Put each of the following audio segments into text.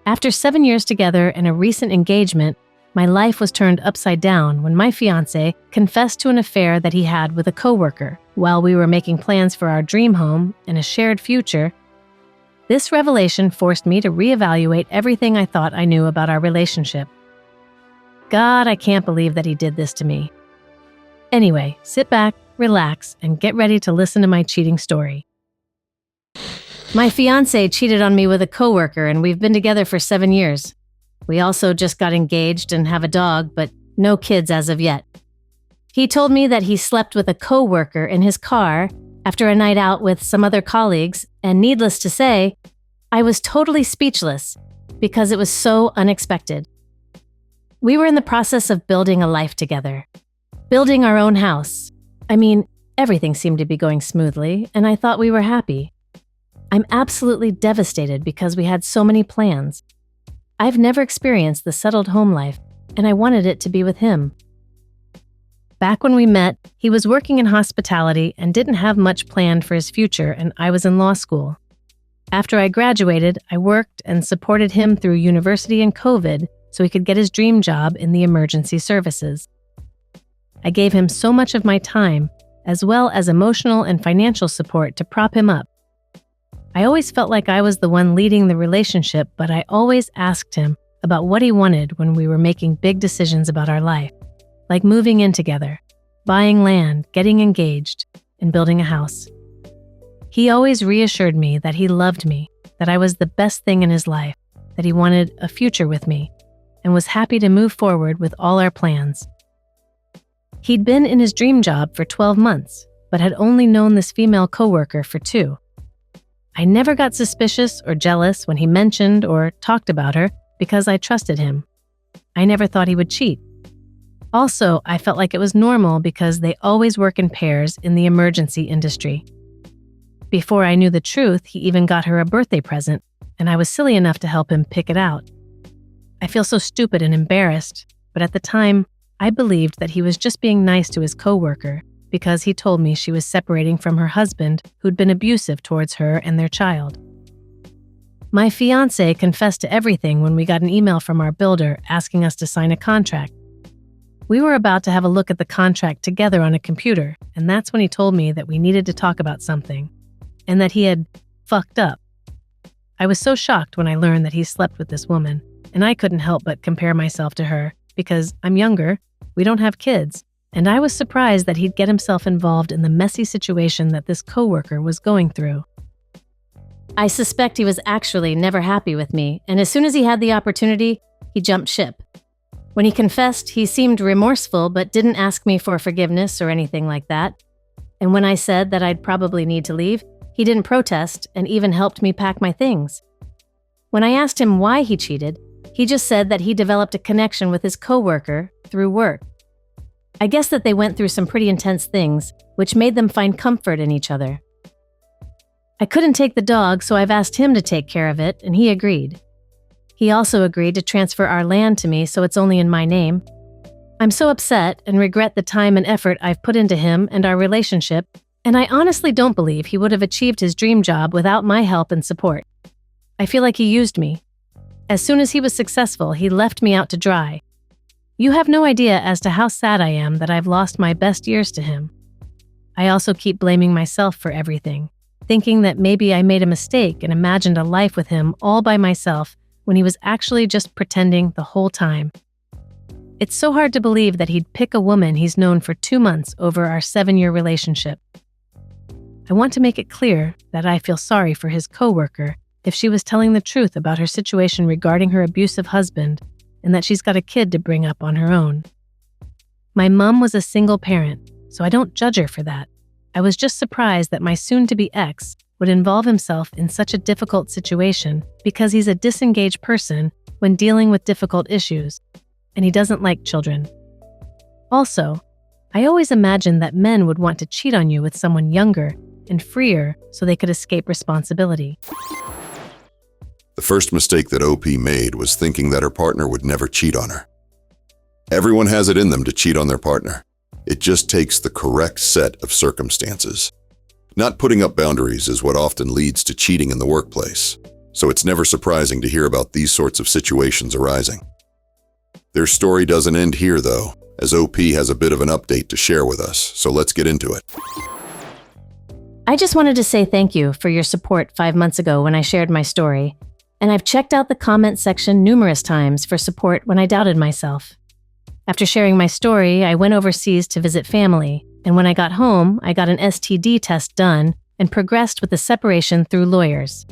After 7 years together and a recent engagement, my life was turned upside down when my fiancé confessed to an affair that he had with a coworker while we were making plans for our dream home and a shared future. This revelation forced me to reevaluate everything I thought I knew about our relationship. God, I can't believe that he did this to me. Anyway, sit back, relax, and get ready to listen to my cheating story. My fiancé cheated on me with a coworker, and we've been together for 7 years. We also just got engaged and have a dog, but no kids as of yet. He told me that he slept with a coworker in his car after a night out with some other colleagues, and needless to say, I was totally speechless because it was so unexpected. We were in the process of building a life together, building our own house. I mean, everything seemed to be going smoothly, and I thought we were happy. I'm absolutely devastated because we had so many plans. I've never experienced the settled home life, and I wanted it to be with him. Back when we met, he was working in hospitality and didn't have much planned for his future, and I was in law school. After I graduated, I worked and supported him through university and COVID so he could get his dream job in the emergency services. I gave him so much of my time, as well as emotional and financial support to prop him up. I always felt like I was the one leading the relationship, but I always asked him about what he wanted when we were making big decisions about our life, like moving in together, buying land, getting engaged, and building a house. He always reassured me that he loved me, that I was the best thing in his life, that he wanted a future with me, and was happy to move forward with all our plans. He'd been in his dream job for 12 months, but had only known this female coworker for 2. I never got suspicious or jealous when he mentioned or talked about her because I trusted him. I never thought he would cheat. Also, I felt like it was normal because they always work in pairs in the emergency industry. Before I knew the truth, he even got her a birthday present, and I was silly enough to help him pick it out. I feel so stupid and embarrassed, but at the time, I believed that he was just being nice to his coworker because he told me she was separating from her husband who'd been abusive towards her and their child. My fiancé confessed to everything when we got an email from our builder asking us to sign a contract. We were about to have a look at the contract together on a computer, and that's when he told me that we needed to talk about something, and that he had fucked up. I was so shocked when I learned that he slept with this woman, and I couldn't help but compare myself to her because I'm younger, we don't have kids, and I was surprised that he'd get himself involved in the messy situation that this coworker was going through. I suspect he was actually never happy with me, and as soon as he had the opportunity, he jumped ship. When he confessed, he seemed remorseful but didn't ask me for forgiveness or anything like that. And when I said that I'd probably need to leave, he didn't protest and even helped me pack my things. When I asked him why he cheated, he just said that he developed a connection with his coworker through work. I guess that they went through some pretty intense things, which made them find comfort in each other. I couldn't take the dog, so I've asked him to take care of it, and he agreed. He also agreed to transfer our land to me so it's only in my name. I'm so upset and regret the time and effort I've put into him and our relationship, and I honestly don't believe he would have achieved his dream job without my help and support. I feel like he used me. As soon as he was successful, he left me out to dry. You have no idea as to how sad I am that I've lost my best years to him. I also keep blaming myself for everything, thinking that maybe I made a mistake and imagined a life with him all by myself when he was actually just pretending the whole time. It's so hard to believe that he'd pick a woman he's known for 2 months over our 7-year relationship. I want to make it clear that I feel sorry for his coworker if she was telling the truth about her situation regarding her abusive husband and that she's got a kid to bring up on her own. My mom was a single parent, so I don't judge her for that. I was just surprised that my soon-to-be ex would involve himself in such a difficult situation because he's a disengaged person when dealing with difficult issues, and he doesn't like children. Also, I always imagined that men would want to cheat on you with someone younger and freer so they could escape responsibility. The first mistake that OP made was thinking that her partner would never cheat on her. Everyone has it in them to cheat on their partner. It just takes the correct set of circumstances. Not putting up boundaries is what often leads to cheating in the workplace. so it's never surprising to hear about these sorts of situations arising. Their story doesn't end here, though, as OP has a bit of an update to share with us, so let's get into it. I just wanted to say thank you for your support 5 months ago when I shared my story, and I've checked out the comment section numerous times for support when I doubted myself. After sharing my story, I went overseas to visit family, and when I got home, I got an STD test done and progressed with the separation through lawyers.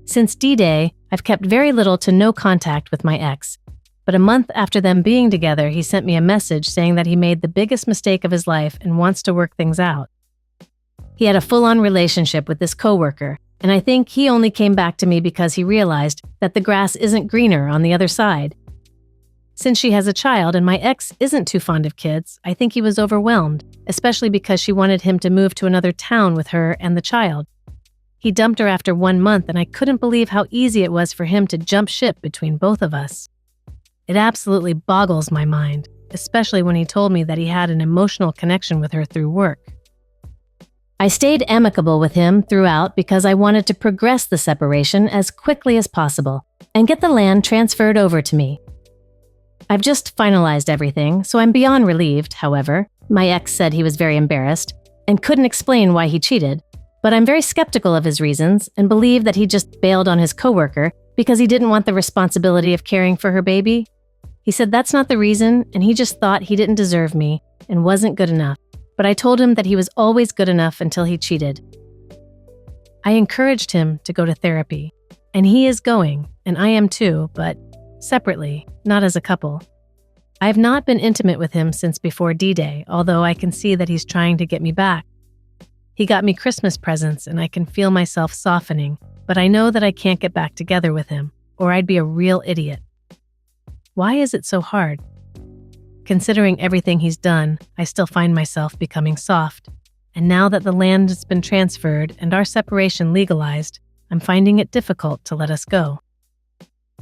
Since D-Day, I've kept very little to no contact with my ex, but a month after them being together, he sent me a message saying that he made the biggest mistake of his life and wants to work things out. He had a full-on relationship with this coworker, and I think he only came back to me because he realized that the grass isn't greener on the other side. Since she has a child and my ex isn't too fond of kids, I think he was overwhelmed, especially because she wanted him to move to another town with her and the child. He dumped her after 1 month, and I couldn't believe how easy it was for him to jump ship between both of us. It absolutely boggles my mind, especially when he told me that he had an emotional connection with her through work. I stayed amicable with him throughout because I wanted to progress the separation as quickly as possible and get the land transferred over to me. I've just finalized everything, so I'm beyond relieved, however. My ex said he was very embarrassed and couldn't explain why he cheated, but I'm very skeptical of his reasons and believe that he just bailed on his coworker because he didn't want the responsibility of caring for her baby. He said that's not the reason, and he just thought he didn't deserve me and wasn't good enough, but I told him that he was always good enough until he cheated. I encouraged him to go to therapy, and he is going, and I am too, but separately, not as a couple. I have not been intimate with him since before D-Day, although I can see that he's trying to get me back. He got me Christmas presents, and I can feel myself softening, but I know that I can't get back together with him, or I'd be a real idiot. Why is it so hard? Considering everything he's done, I still find myself becoming soft, and now that the land has been transferred and our separation legalized, I'm finding it difficult to let us go.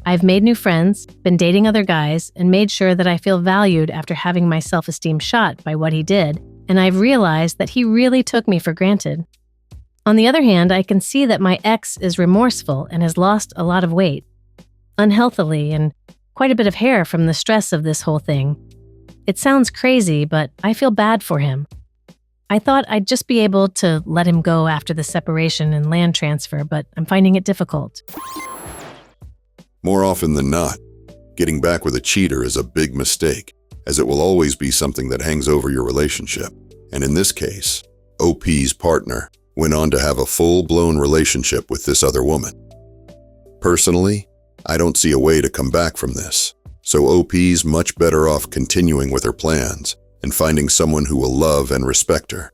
I've made new friends, been dating other guys, and made sure that I feel valued after having my self-esteem shot by what he did, and I've realized that he really took me for granted. On the other hand, I can see that my ex is remorseful and has lost a lot of weight, unhealthily, and quite a bit of hair from the stress of this whole thing. It sounds crazy, but I feel bad for him. I thought I'd just be able to let him go after the separation and land transfer, but I'm finding it difficult. More often than not, getting back with a cheater is a big mistake, as it will always be something that hangs over your relationship. And in this case, OP's partner went on to have a full-blown relationship with this other woman. Personally, I don't see a way to come back from this, so OP's much better off continuing with her plans and finding someone who will love and respect her.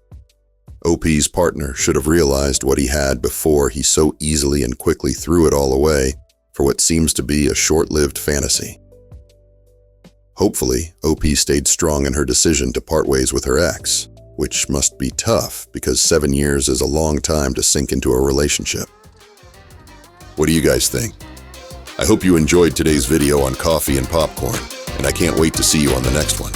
OP's partner should have realized what he had before he so easily and quickly threw it all away for what seems to be a short-lived fantasy. Hopefully, OP stayed strong in her decision to part ways with her ex, which must be tough because 7 years is a long time to sink into a relationship. What do you guys think? I hope you enjoyed today's video on coffee and popcorn, and I can't wait to see you on the next one.